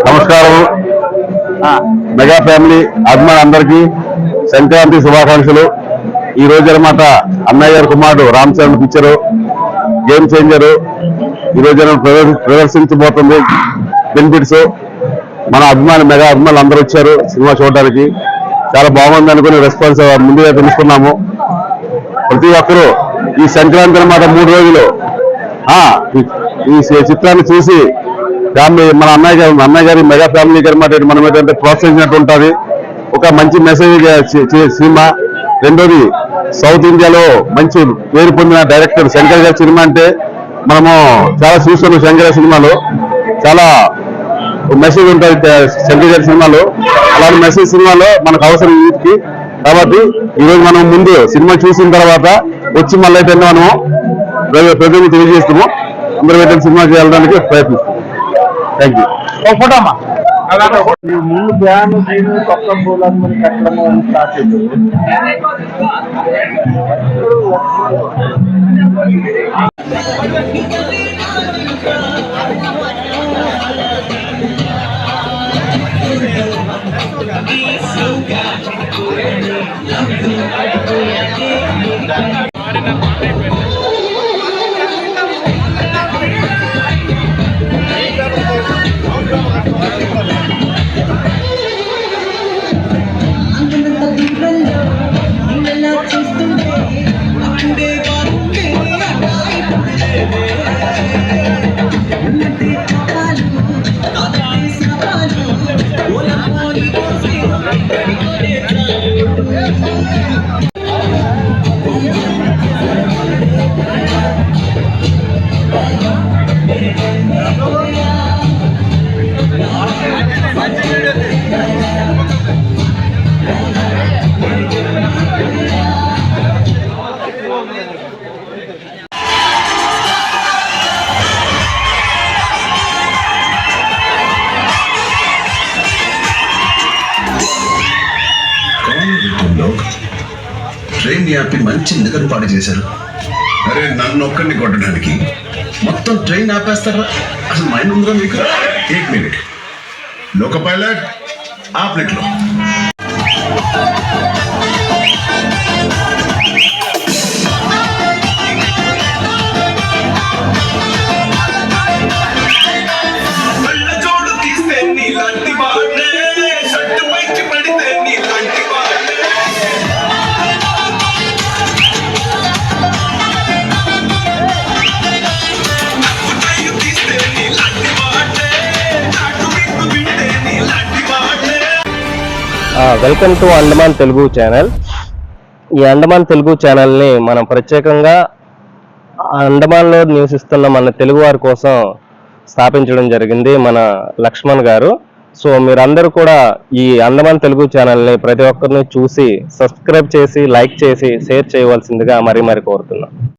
నమస్కారం mega family అభిమానులందరికీ సంక్రాంతి శుభాకాంక్షలు. ఈ రోజు అన్నమాట అన్నయ్య గారి కుమారుడు Ram Charan picture game changer ఈ రోజు ప్రదర్శించబోతుంది. బెనిఫిట్స్ మన మెగా అభిమానులు అందరూ వచ్చారు సినిమా చూడడానికి. చాలా బాగుంది అనుకుని రెస్పాన్స్ ముందుగా తెలుసుకున్నాము. ప్రతి ఒక్కరూ ఈ సంక్రాంతి అన్నమాట 3 రోజులు ఈ చిత్రాన్ని చూసి ఫ్యామిలీ మన అన్నయ్య గారి మెగా ఫ్యామిలీ అనమాట మనం ఏంటంటే ప్రోత్సహించినట్టు ఉంటుంది. ఒక మంచి మెసేజ్ సినిమా. రెండోది సౌత్ ఇండియాలో మంచి పేరు పొందిన డైరెక్టర్ శంకర్ గారి సినిమా అంటే మనము చాలా చూస్తున్నాం. శంకర్ గారి సినిమాలో చాలా మెసేజ్ ఉంటుంది శంకర్ గారి సినిమాలో. అలాంటి మెసేజ్ సినిమాలో మనకు అవసరం యూత్కి. కాబట్టి ఈరోజు మనం ముందు సినిమా చూసిన తర్వాత వచ్చి మళ్ళీ అయితే మనము ప్రజలకు తెలియజేస్తాము. అందరూ అయితే సినిమా చేయడానికి ప్రయత్నిస్తాం. Thank you. ఫోటోమా ముందు బ్యాన్ కొత్త మూలాన్ని కట్టడము స్టార్ట్ ట్రైన్ ఆపి మంచి నిద్రపాటు చేశారు. అరే నన్ను ఒక్కడిని కొట్టడానికి మొత్తం ట్రైన్ ఆపేస్తారా? అసలు మైండ్ ఉందా మీకు? 1 మినిట్ లోక పైలట్ ఆప్లెట్లో welcome to Andaman Telugu channel. ఈ అండమాన్ తెలుగు ఛానల్ని మనం ప్రత్యేకంగా అండమాన్లో నివసిస్తున్న మన తెలుగు వారి కోసం స్థాపించడం జరిగింది మన లక్ష్మణ్ గారు. సో మీరందరూ కూడా ఈ అండమాన్ తెలుగు ఛానల్ని ప్రతి ఒక్కరిని చూసి సబ్స్క్రైబ్ చేసి లైక్ చేసి షేర్ చేయవలసిందిగా మరీ కోరుతున్నాం.